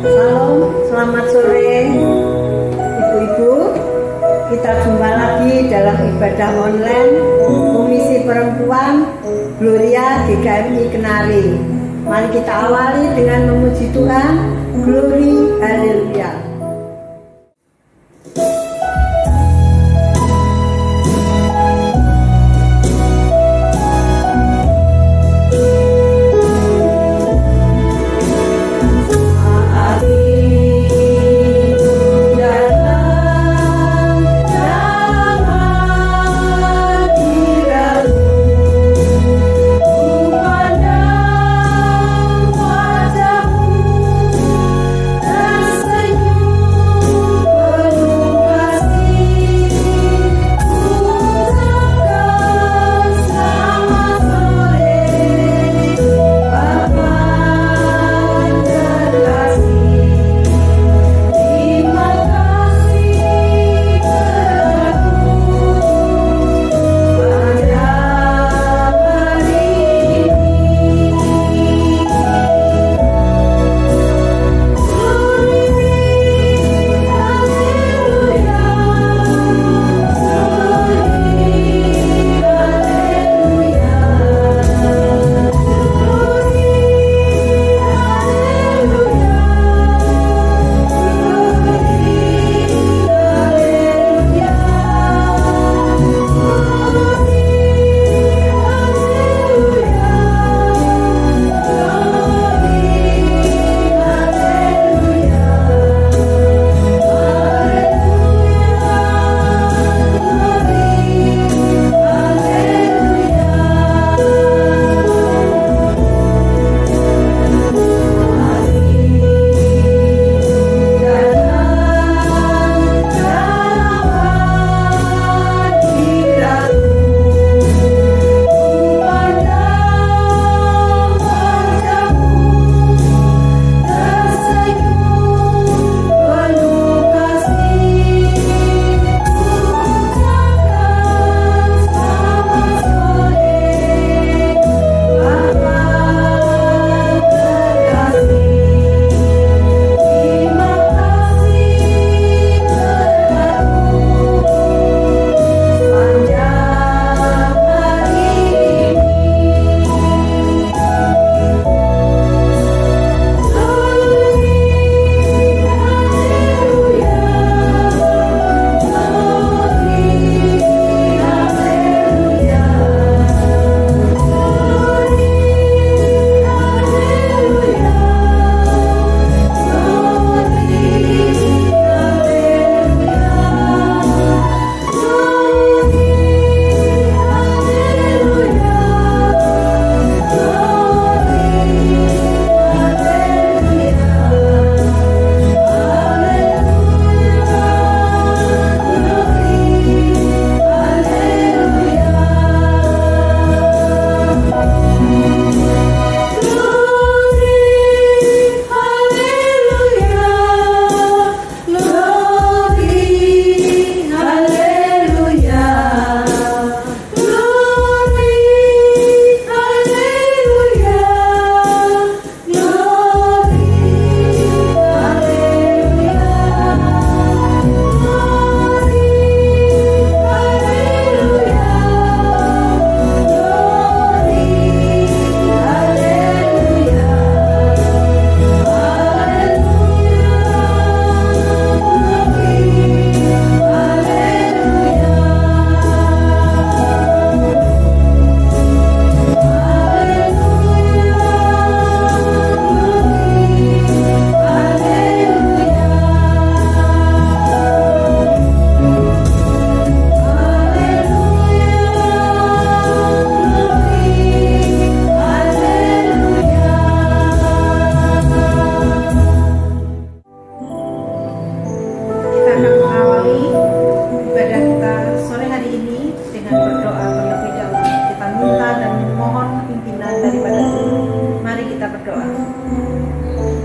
Salam, selamat sore Ibu-ibu. Kita jumpa lagi dalam ibadah online Komisi Perempuan Gloria GKMI Kenari. Mari kita awali dengan memuji Tuhan. Glory, haleluya.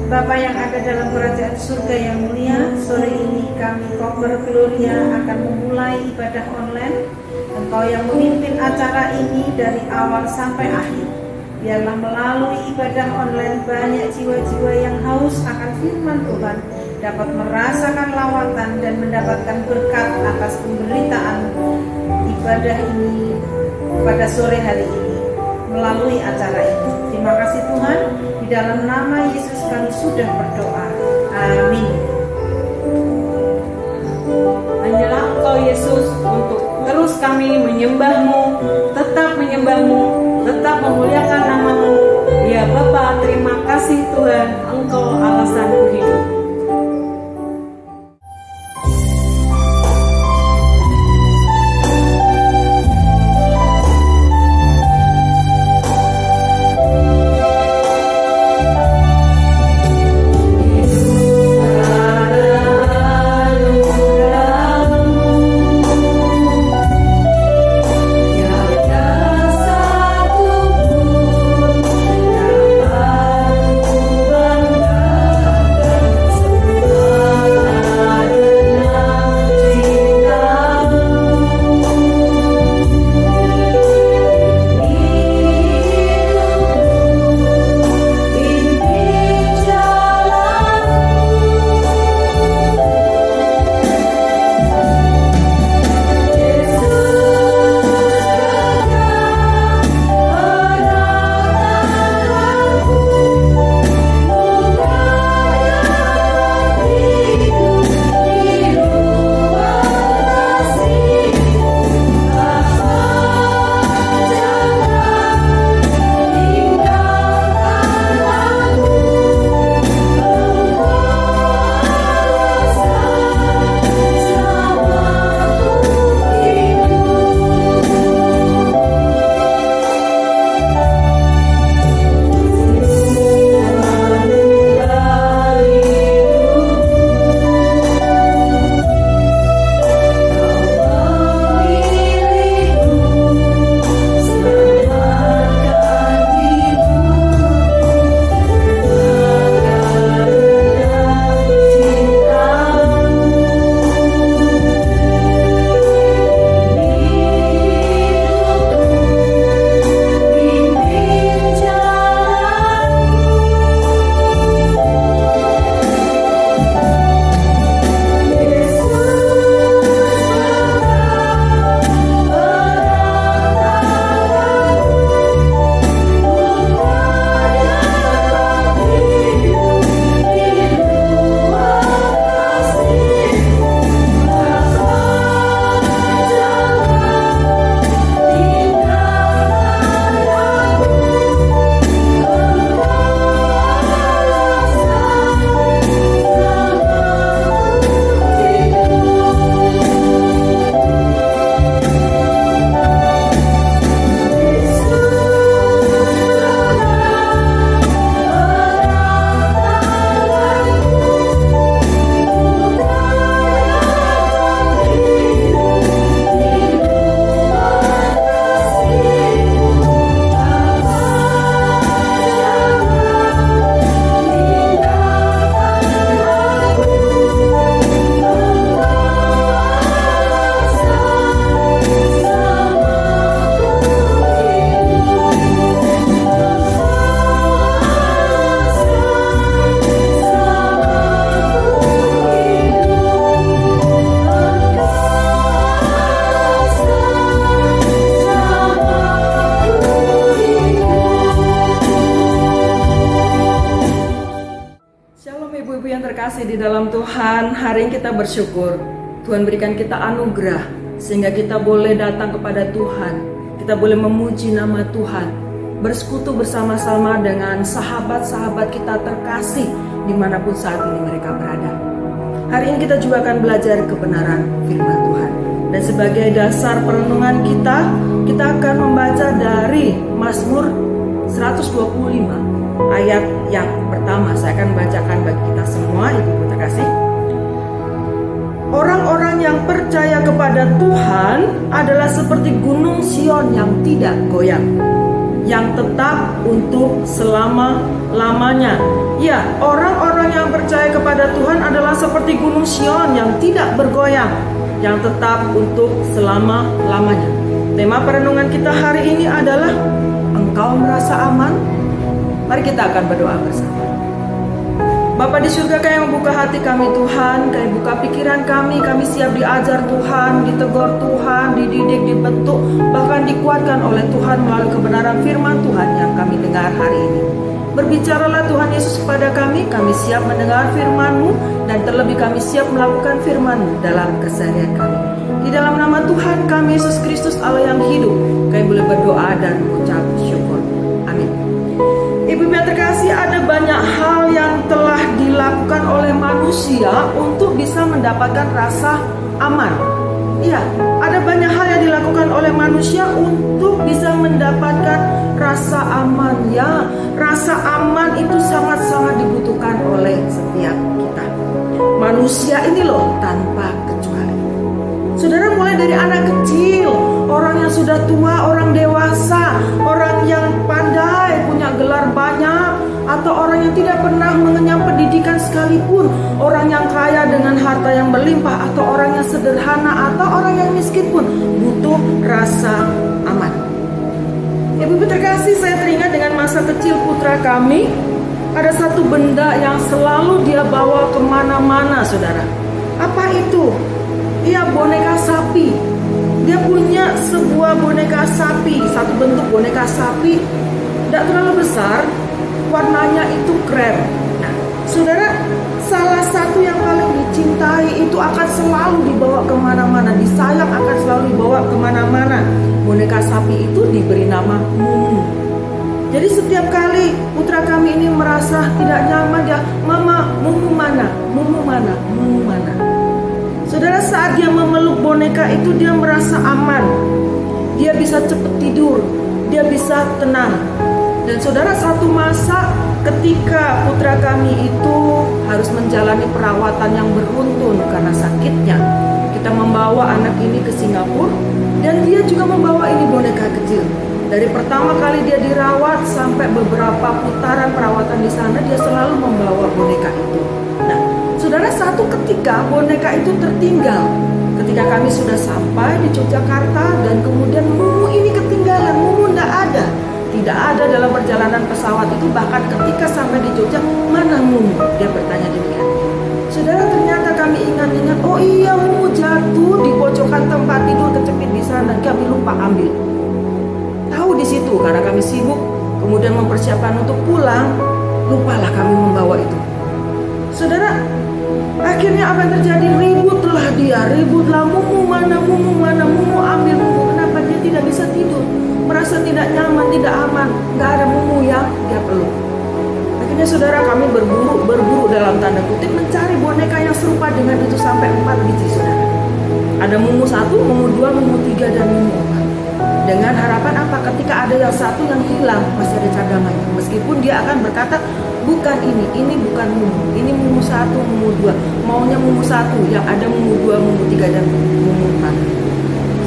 Bapa yang ada dalam kerajaan surga yang mulia, sore ini kami Koper Gloria akan memulai ibadah online. Engkau yang memimpin acara ini dari awal sampai akhir. Biarlah melalui ibadah online banyak jiwa-jiwa yang haus akan firman Tuhan dapat merasakan lawatan dan mendapatkan berkat atas pemberitaan ibadah ini pada sore hari ini melalui acara ini. Terima kasih Tuhan, di dalam nama Yesus kami sudah berdoa. Amin. Hanyalah Engkau Yesus untuk terus kami menyembah-Mu, tetap menyembah-Mu, tetap memuliakan nama-Mu. Ya Bapa, terima kasih Tuhan, Engkau alasanku hidup. Di dalam Tuhan, hari ini kita bersyukur Tuhan berikan kita anugerah sehingga kita boleh datang kepada Tuhan, kita boleh memuji nama Tuhan, bersekutu bersama-sama dengan sahabat-sahabat kita terkasih dimanapun saat ini mereka berada. Hari ini kita juga akan belajar kebenaran firman Tuhan, dan sebagai dasar perenungan kita akan membaca dari Mazmur 125 ayat yang pertama. Saya akan bacakan bagi kita semua, ibu terkasih. Orang-orang yang percaya kepada Tuhan adalah seperti gunung Sion yang tidak goyang, yang tetap untuk selama-lamanya. Ya, orang-orang yang percaya kepada Tuhan adalah seperti gunung Sion yang tidak bergoyang, yang tetap untuk selama-lamanya. Tema perenungan kita hari ini adalah engkau merasa aman? Mari kita akan berdoa bersama. Bapa di surga, Kau yang membuka hati kami Tuhan, Kau buka pikiran kami siap diajar Tuhan, ditegur Tuhan, dididik, dibentuk, bahkan dikuatkan oleh Tuhan melalui kebenaran firman Tuhan yang kami dengar hari ini. Berbicaralah Tuhan Yesus kepada kami siap mendengar firman-Mu, dan terlebih kami siap melakukan firman-Mu dalam keseharian kami. Di dalam nama Tuhan kami Yesus Kristus Allah yang hidup, kami boleh berdoa dan mengucap syukur. Amin. Ibu-ibu yang terkasih, ada banyak hal yang telah dilakukan oleh manusia untuk bisa mendapatkan rasa aman. Iya, ada banyak hal yang dilakukan oleh manusia untuk bisa mendapatkan rasa aman. Ya, rasa aman itu sangat-sangat dibutuhkan oleh setiap kita. Manusia ini loh tanpa kecuali. Saudara, mulai dari anak kecil, orang yang sudah tua, orang dewasa, orang yang pandai, punya gelar banyak, atau orang yang tidak pernah mengenyam pendidikan sekalipun, orang yang kaya dengan harta yang berlimpah, atau orang yang sederhana, atau orang yang miskin pun butuh rasa aman. Ibu-ibu terkasih, saya teringat dengan masa kecil putra kami. Ada satu benda yang selalu dia bawa kemana-mana, saudara. Apa itu? Iya, boneka sapi. Dia punya sebuah boneka sapi, satu bentuk boneka sapi, tidak terlalu besar, warnanya itu krem. Nah, saudara, salah satu yang paling dicintai itu akan selalu dibawa kemana-mana, disayang akan selalu dibawa kemana-mana. Boneka sapi itu diberi nama Mumu. Jadi setiap kali putra kami ini merasa tidak nyaman, dia, "Mama, Mumu mana? Mumu mana? Mumu mana?" Saudara, saat dia memeluk boneka itu dia merasa aman. Dia bisa cepat tidur, dia bisa tenang. Dan saudara, satu masa ketika putra kami itu harus menjalani perawatan yang beruntun karena sakitnya, kita membawa anak ini ke Singapura, dan dia juga membawa ini boneka kecil. Dari pertama kali dia dirawat sampai beberapa putaran perawatan di sana, dia selalu membawa boneka itu. Nah, saudara, satu ketika boneka itu tertinggal. Ketika kami sudah sampai di Yogyakarta, dan kemudian Mumu ini ketinggalan, Mumu tidak ada. Tidak ada dalam perjalanan pesawat itu. Bahkan ketika sampai di Jogja, "Mana Mumu?" Dia bertanya demikian. Saudara, ternyata kami ingat-ingat, oh iya, Mumu jatuh di pojokan tempat tidur, kecepit di sana, dan kami lupa ambil. Tahu di situ karena kami sibuk kemudian mempersiapkan untuk pulang, lupalah kami membawa itu. Saudara, akhirnya apa yang terjadi? Ributlah dia, ributlah, "Mumu mana, Mumu mana, Mumu ambil Mumu." Kenapa dia tidak bisa tidur? Merasa tidak nyaman, tidak aman, nggak ada Mumu yang dia peluk. Akhirnya saudara, kami berburu dalam tanda kutip mencari boneka yang serupa dengan itu sampai 4 biji, saudara. Ada Mumu 1, Mumu 2, Mumu 3, dan Mumu 4. Dengan harapan apa? Ketika ada yang satu yang hilang, masih ada cadangannya. Meskipun dia akan berkata, "Bukan ini bukan Mumu, ini Mumu 1, Mumu 2. Maunya Mumu 1, yang ada Mumu 2, Mumu 3, dan Mumu 4.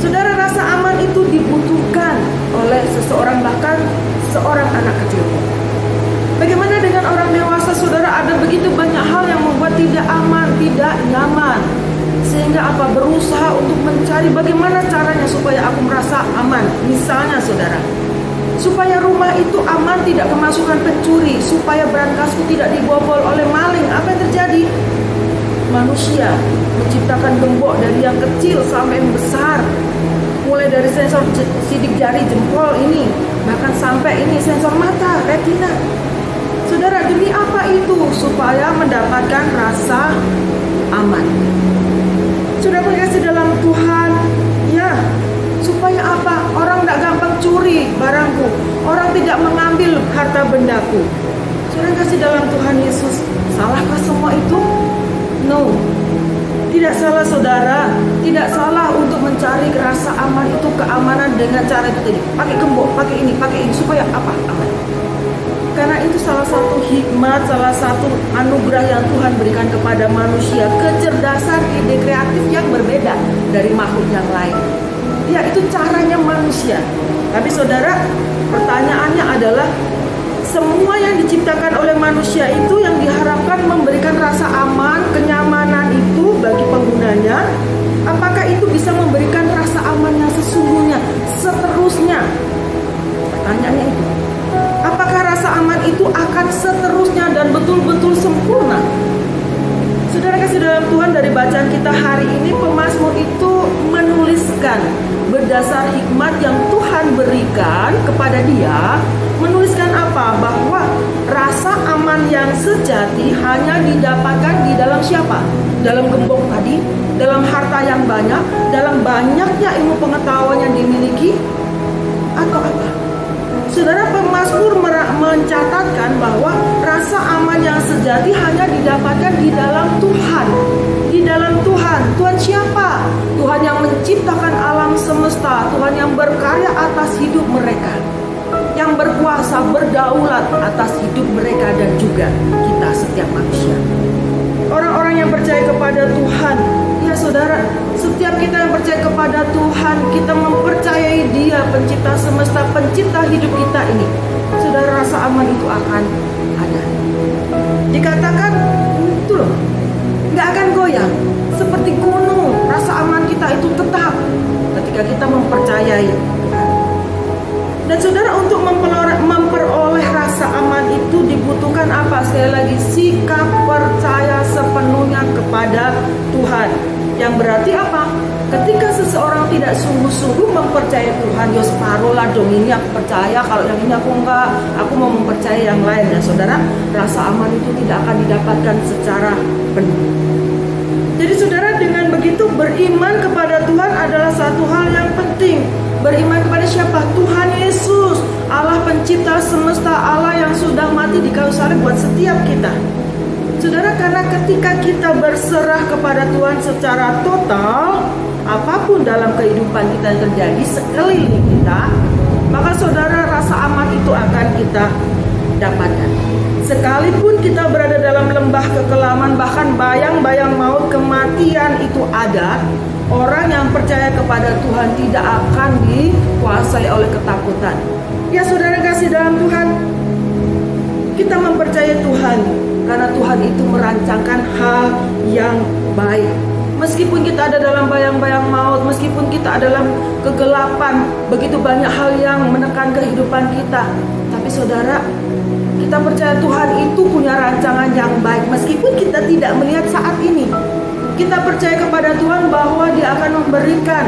Saudara, rasa aman itu dibutuhkan oleh seseorang, bahkan seorang anak kecil. Bagaimana dengan orang dewasa, saudara? Ada begitu banyak hal yang membuat tidak aman, tidak nyaman. Sehingga apa? Berusaha untuk mencari bagaimana caranya supaya aku merasa aman. Misalnya, saudara, supaya rumah itu aman, tidak kemasukan pencuri, supaya berangkasku tidak dibobol oleh maling. Apa yang terjadi? Manusia menciptakan gembok dari yang kecil sampai yang besar, mulai dari sensor sidik jari jempol ini, bahkan sampai ini sensor mata, retina. Saudara, demi apa itu? Supaya mendapatkan rasa aman. Saudara berkasih dalam Tuhan, ya, supaya apa? Orang tidak gampang curi barangku, orang tidak mengambil harta bendaku. Saudara kasih dalam Tuhan Yesus, salahkah semua itu? No, tidak salah, saudara. Tidak salah untuk mencari rasa aman itu, keamanan dengan cara itu tadi. Pakai gembok, pakai ini, supaya apa? Aman. Karena itu salah satu hikmat, salah satu anugerah yang Tuhan berikan kepada manusia, kecerdasan, ide kreatif yang berbeda dari makhluk yang lain. Ya, itu caranya manusia. Tapi saudara, pertanyaannya adalah, semua yang diciptakan oleh manusia itu yang diharapkan memberikan rasa aman, kenyamanan itu bagi penggunanya, apakah itu bisa memberikan rasa aman yang sesungguhnya, seterusnya? Pertanyaannya itu. akan seterusnya dan betul-betul sempurna. Saudara kasih dalam Tuhan, dari bacaan kita hari ini, pemazmur itu menuliskan berdasar hikmat yang Tuhan berikan kepada dia. Menuliskan apa? Bahwa rasa aman yang sejati hanya didapatkan di dalam siapa? Dalam gembok tadi, dalam harta yang banyak, dalam banyaknya ilmu pengetahuan yang dimiliki, atau apa? Saudara, pemazmur mencatatkan bahwa rasa aman yang sejati hanya didapatkan di dalam Tuhan. Di dalam Tuhan. Tuhan siapa? Tuhan yang menciptakan alam semesta, Tuhan yang berkarya atas hidup mereka, yang berkuasa, berdaulat atas hidup mereka dan juga kita setiap manusia. Orang-orang yang percaya kepada Tuhan, ya saudara, setiap kita yang percaya kepada Tuhan, kita mempercayai Dia, pencipta semesta, pencipta hidup kita ini. Saudara, rasa aman itu akan ada. Dikatakan itu loh, nggak akan goyang, seperti gunung. Rasa aman kita itu tetap ketika kita mempercayai Tuhan. Dan saudara, untuk memperoleh rasa aman itu dibutuhkan apa? Sekali lagi, sikap percaya sepenuhnya kepada Tuhan. Yang berarti apa? Ketika seseorang tidak sungguh-sungguh mempercayai Tuhan, ya separuh lah dong, ini aku percaya, kalau yang ini aku enggak, aku mau mempercayai yang lain. Dan saudara, rasa aman itu tidak akan didapatkan secara penuh. Jadi saudara, dengan begitu beriman kepada Tuhan adalah satu hal yang penting. Beriman kepada siapa? Tuhan Yesus, Allah pencipta semesta, Allah yang sudah mati di kayu salib buat setiap kita. Saudara, karena ketika kita berserah kepada Tuhan secara total, apapun dalam kehidupan kita yang terjadi sekeliling kita, maka saudara, rasa aman itu akan kita dapatkan. Sekalipun kita berada dalam lembah kekelaman, bahkan bayang-bayang maut, kematian itu ada, orang yang percaya kepada Tuhan tidak akan dikuasai oleh ketakutan. Ya saudara kasih dalam Tuhan, kita mempercayai Tuhan karena Tuhan itu merancangkan hal yang baik. Meskipun kita ada dalam bayang-bayang maut, meskipun kita ada dalam kegelapan, begitu banyak hal yang menekan kehidupan kita, tapi saudara, kita percaya Tuhan itu punya rancangan yang baik. Meskipun kita tidak melihat saat ini, kita percaya kepada Tuhan bahwa Dia akan memberikan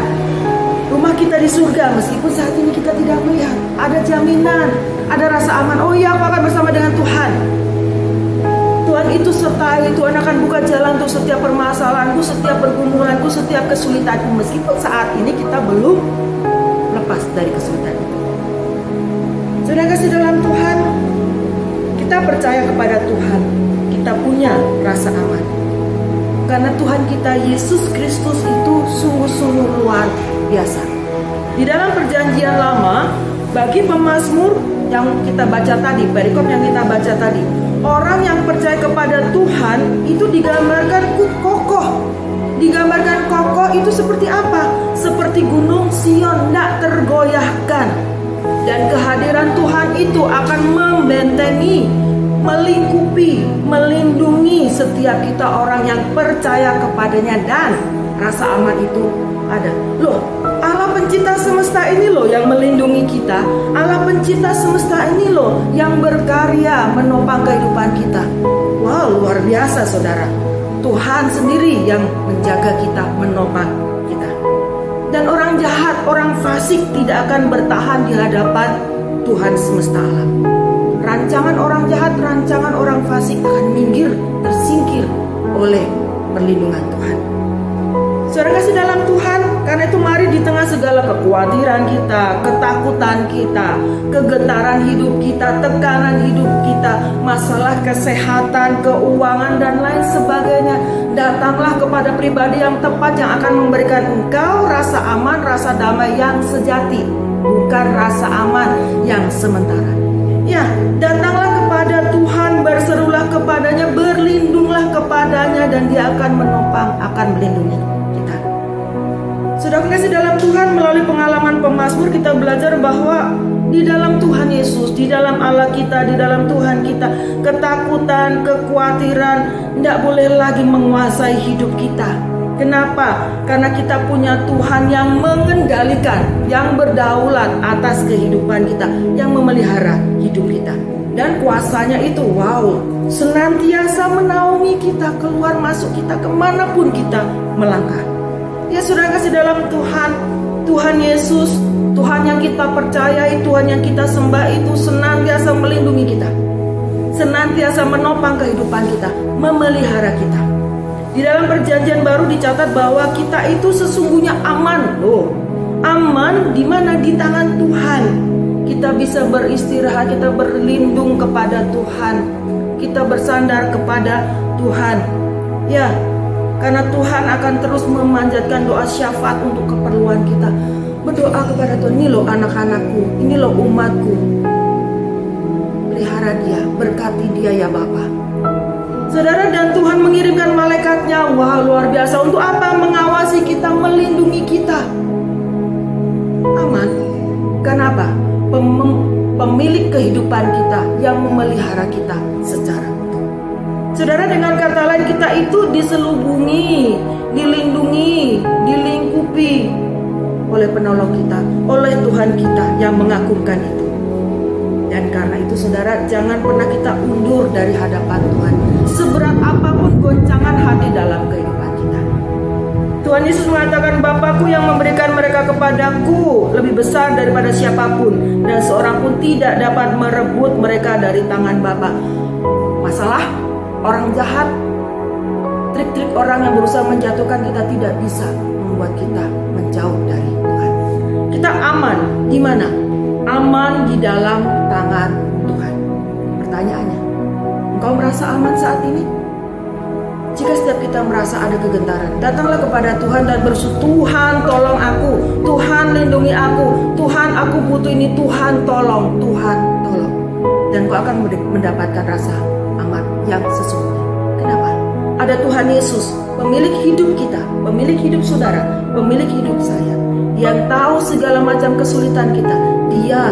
rumah kita di surga. Meskipun saat ini kita tidak melihat, ada jaminan, ada rasa aman. Oh iya, aku akan bersama dengan Tuhan. Tuhan itu sertai, Tuhan akan buka jalan untuk setiap permasalahanku, setiap pergumulanku, setiap kesulitanku. Meskipun saat ini kita belum lepas dari kesulitan itu. Saudara kasih dalam Tuhan, kita percaya kepada Tuhan, kita punya rasa aman. Karena Tuhan kita Yesus Kristus itu sungguh-sungguh luar biasa. Di dalam perjanjian lama, bagi pemazmur yang kita baca tadi, perikop yang kita baca tadi, orang yang percaya kepada Tuhan itu digambarkan kokoh. Digambarkan kokoh itu seperti apa? Seperti gunung Sion, tidak tergoyahkan. Dan kehadiran Tuhan itu akan membentengi, melingkupi, melindungi setiap kita orang yang percaya kepadanya, dan rasa aman itu ada. Loh, Allah pencipta semesta ini loh yang melindungi kita. Allah pencipta semesta ini loh yang berkarya menopang kehidupan kita. Wow, luar biasa saudara. Tuhan sendiri yang menjaga kita, menopang kita. Dan orang jahat, orang fasik tidak akan bertahan di hadapan Tuhan semesta alam. Rancangan orang jahat, rancangan orang fasik akan minggir, tersingkir oleh perlindungan Tuhan. Saudara kasih dalam Tuhan, karena itu mari di tengah segala kekhawatiran kita, ketakutan kita, kegetaran hidup kita, tekanan hidup kita, masalah kesehatan, keuangan dan lain sebagainya, datanglah kepada pribadi yang tepat yang akan memberikan engkau rasa aman, rasa damai yang sejati, bukan rasa aman yang sementara. Ya, datanglah kepada Tuhan, berserulah kepadanya, berlindunglah kepadanya, dan Dia akan menopang, akan melindungi kita. Saudara kasih dalam Tuhan, melalui pengalaman pemazmur kita belajar bahwa di dalam Tuhan Yesus, di dalam Allah kita, di dalam Tuhan kita, ketakutan, kekhawatiran tidak boleh lagi menguasai hidup kita. Kenapa? Karena kita punya Tuhan yang mengendalikan, yang berdaulat atas kehidupan kita, yang memelihara hidup kita. Dan kuasanya itu senantiasa menaungi kita, keluar masuk kita kemanapun kita melangkah. Ya saudara kasih dalam Tuhan, Tuhan Yesus, Tuhan yang kita percayai, Tuhan yang kita sembah itu senantiasa melindungi kita, senantiasa menopang kehidupan kita, memelihara kita. Di dalam perjanjian baru dicatat bahwa kita itu sesungguhnya aman. Aman di mana? Di tangan Tuhan. Kita bisa beristirahat, kita berlindung kepada Tuhan, kita bersandar kepada Tuhan. Ya, karena Tuhan akan terus memanjatkan doa syafaat untuk keperluan kita. Berdoa kepada Tuhan, ini loh anak-anakku, ini loh umatku. Pelihara dia, berkati dia ya Bapa. Saudara, dan Tuhan mengirimkan malaikatnya, luar biasa. Untuk apa? Mengawasi kita, melindungi kita. Aman. Kenapa? Pemilik kehidupan kita yang memelihara kita secara utuh. Saudara, dengan kata lain kita itu diselubungi, dilindungi, dilingkupi oleh penolong kita, oleh Tuhan kita yang mengagumkan itu. Dan karena itu saudara, jangan pernah kita undur dari hadapan Tuhan, seberat apapun goncangan hati dalam kehidupan kita. Tuhan Yesus mengatakan, Bapakku yang memberikan mereka kepadaku lebih besar daripada siapapun, dan seorang pun tidak dapat merebut mereka dari tangan Bapa. Masalah orang jahat, trik-trik orang yang berusaha menjatuhkan kita tidak bisa membuat kita menjauh dari Tuhan. Kita aman di mana? Aman di dalam tangan Tuhan. Pertanyaannya, engkau merasa aman saat ini? Jika setiap kita merasa ada kegentaran, datanglah kepada Tuhan dan bersuara, Tuhan tolong aku, Tuhan lindungi aku, Tuhan aku butuh ini, Tuhan tolong, Tuhan tolong. Dan kau akan mendapatkan rasa aman yang sesungguhnya. Kenapa? Ada Tuhan Yesus, pemilik hidup kita, pemilik hidup saudara, pemilik hidup saya, yang tahu segala macam kesulitan kita. Dia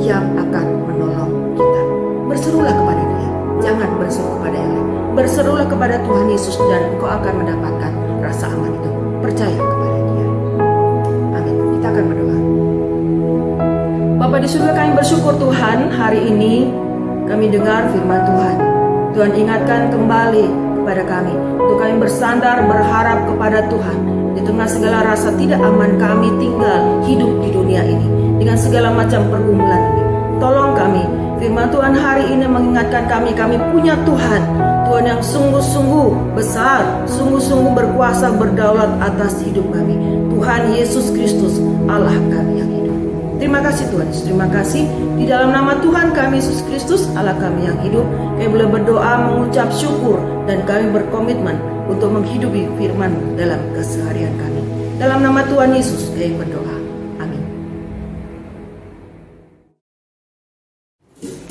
yang akan menolong kita. Berserulah kepada Dia, jangan berseru kepada yang lain. Berserulah kepada Tuhan Yesus dan engkau akan mendapatkan rasa aman itu. Percaya kepada Dia. Amin. Kita akan berdoa. Bapa di surga, kami bersyukur Tuhan, hari ini kami dengar firman Tuhan. Tuhan ingatkan kembali kepada kami untuk kami bersandar, berharap kepada Tuhan di tengah segala rasa tidak aman kami tinggal hidup di dunia ini dengan segala macam pergumulan ini. Tolong kami, firman Tuhan hari ini mengingatkan kami punya Tuhan, Tuhan yang sungguh-sungguh besar, sungguh-sungguh berkuasa, berdaulat atas hidup kami. Tuhan Yesus Kristus, Allah kami yang hidup. Terima kasih Tuhan Yesus, terima kasih. Di dalam nama Tuhan kami Yesus Kristus, Allah kami yang hidup, kami boleh berdoa, mengucap syukur, dan kami berkomitmen untuk menghidupi firman dalam keseharian kami. Dalam nama Tuhan Yesus kami berdoa. Amin. Saya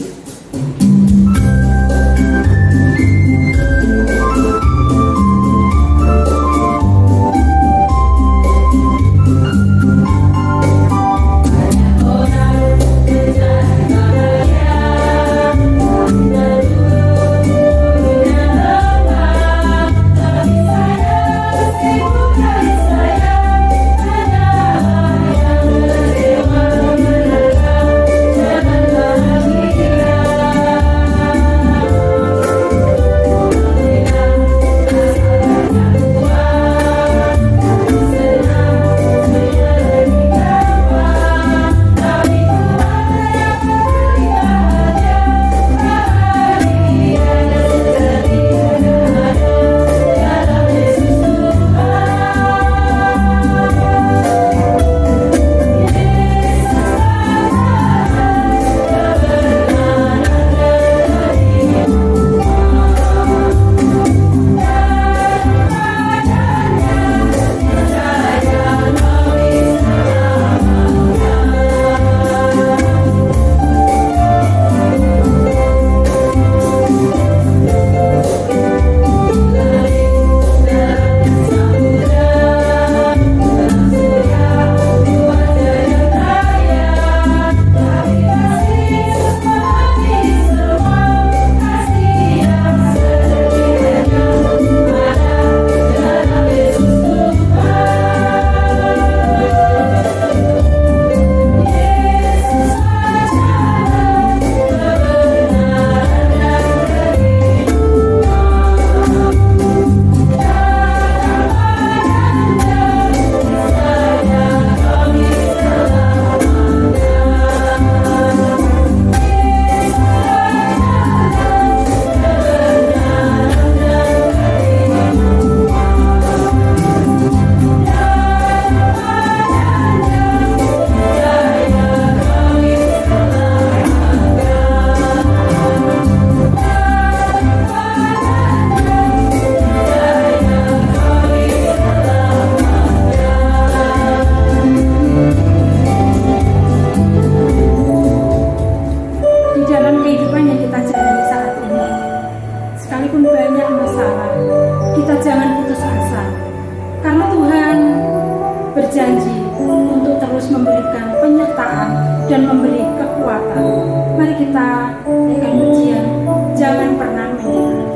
dalam kehidupan yang kita jalani saat ini. Sekalipun banyak masalah, kita jangan putus asa, karena Tuhan berjanji untuk terus memberikan penyertaan dan memberi kekuatan. Mari kita naikkan pujian, jangan pernah menyerah.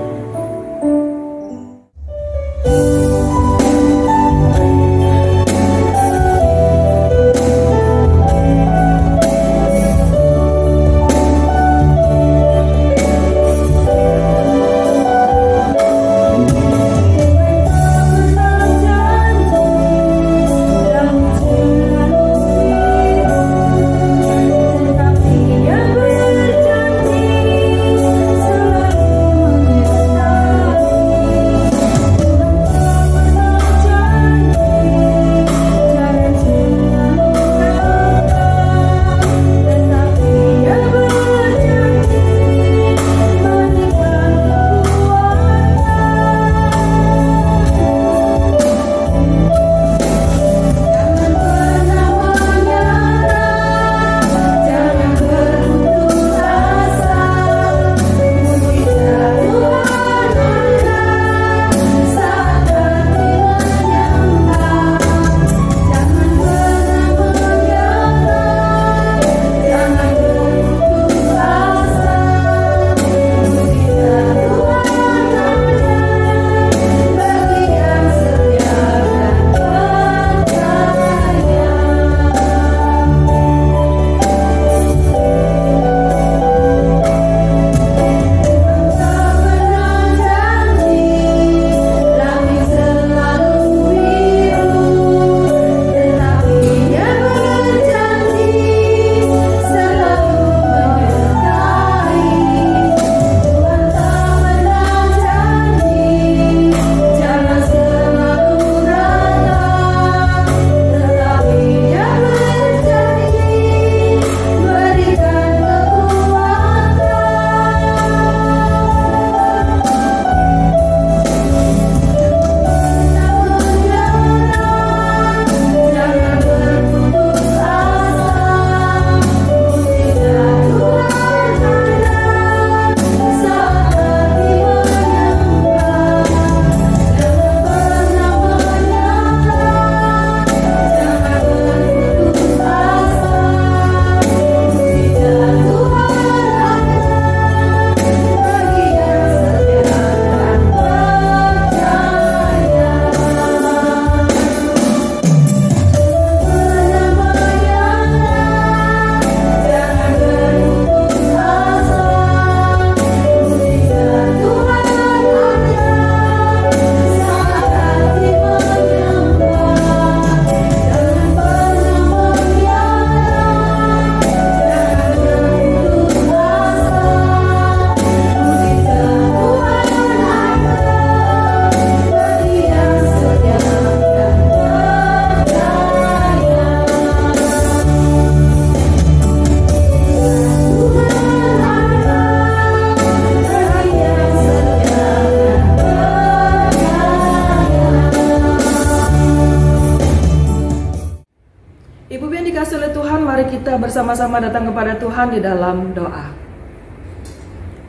Bersama-sama datang kepada Tuhan di dalam doa.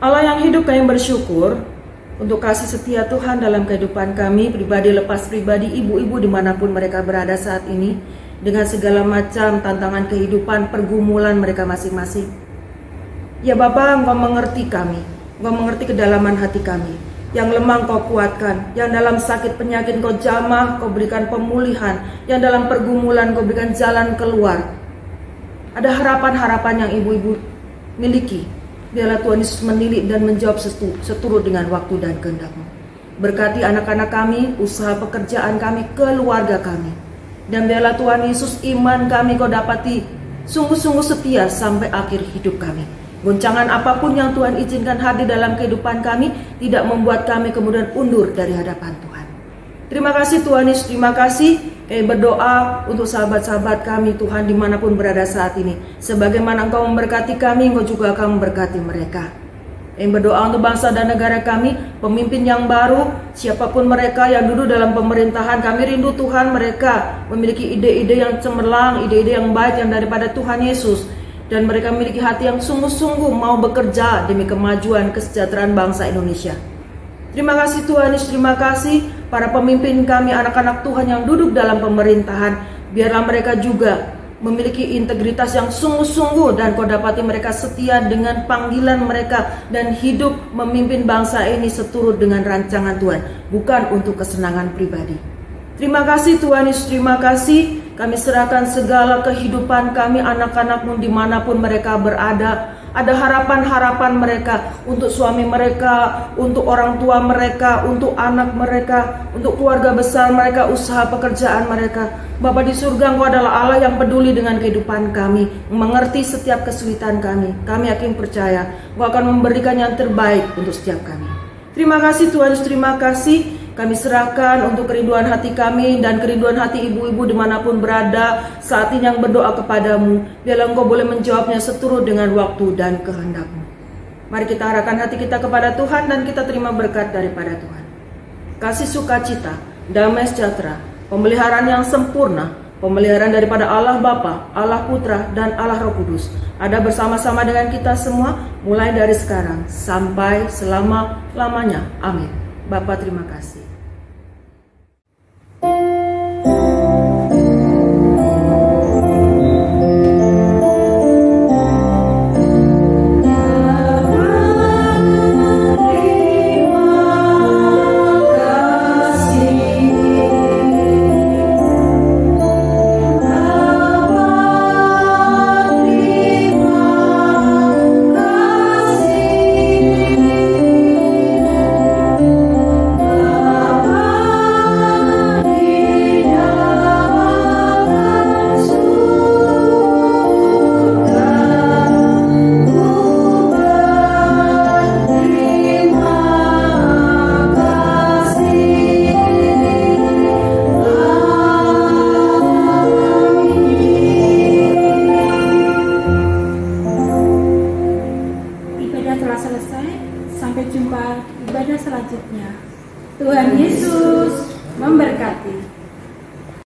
Allah yang hidup, kami bersyukur untuk kasih setia Tuhan dalam kehidupan kami, pribadi lepas pribadi, ibu-ibu dimanapun mereka berada saat ini, dengan segala macam tantangan kehidupan, pergumulan mereka masing-masing. Ya Bapa, Engkau mengerti kami, Engkau mengerti kedalaman hati kami. Yang lemah Kau kuatkan, yang dalam sakit penyakit Kau jamah, Kau berikan pemulihan, yang dalam pergumulan Kau berikan jalan keluar. Ada harapan-harapan yang ibu-ibu miliki. Biarlah Tuhan Yesus menilik dan menjawab seturut dengan waktu dan kehendak-Mu. Berkati anak-anak kami, usaha pekerjaan kami, keluarga kami. Dan biarlah Tuhan Yesus iman kami Kau dapati sungguh-sungguh setia sampai akhir hidup kami. Goncangan apapun yang Tuhan izinkan hadir dalam kehidupan kami tidak membuat kami kemudian undur dari hadapan Tuhan. Terima kasih Tuhan Yesus, terima kasih. Kami berdoa untuk sahabat-sahabat kami Tuhan dimanapun berada saat ini. Sebagaimana Engkau memberkati kami, Engkau juga akan memberkati mereka. Kami berdoa untuk bangsa dan negara kami, pemimpin yang baru, siapapun mereka yang duduk dalam pemerintahan. Kami rindu Tuhan mereka memiliki ide-ide yang cemerlang, ide-ide yang baik yang daripada Tuhan Yesus. dan mereka memiliki hati yang sungguh-sungguh mau bekerja demi kemajuan kesejahteraan bangsa Indonesia. Terima kasih Tuhan Yesus, terima kasih para pemimpin kami, anak-anak Tuhan yang duduk dalam pemerintahan. Biarlah mereka juga memiliki integritas yang sungguh-sungguh dan Kau dapati mereka setia dengan panggilan mereka dan hidup memimpin bangsa ini seturut dengan rancangan Tuhan, bukan untuk kesenangan pribadi. Terima kasih Tuhan Yesus, terima kasih. Kami serahkan segala kehidupan kami, anak-anak-Mu dimanapun mereka berada. Ada harapan-harapan mereka untuk suami mereka, untuk orang tua mereka, untuk anak mereka, untuk keluarga besar mereka, usaha pekerjaan mereka. Bapa di surga, Engkau adalah Allah yang peduli dengan kehidupan kami, mengerti setiap kesulitan kami. Kami yakin percaya Engkau akan memberikan yang terbaik untuk setiap kami. Terima kasih Tuhan Yesus, terima kasih. Kami serahkan untuk kerinduan hati kami dan kerinduan hati ibu-ibu dimanapun berada saat ini yang berdoa kepadamu. Biarlah Engkau boleh menjawabnya seturut dengan waktu dan kehendak-Mu. Mari kita arahkan hati kita kepada Tuhan dan kita terima berkat daripada Tuhan. Kasih sukacita, damai sejahtera, pemeliharaan yang sempurna, pemeliharaan daripada Allah Bapa, Allah Putra, dan Allah Roh Kudus ada bersama-sama dengan kita semua mulai dari sekarang sampai selama-lamanya. Amin. Bapa terima kasih. Sampai jumpa di ibadah selanjutnya. Tuhan Yesus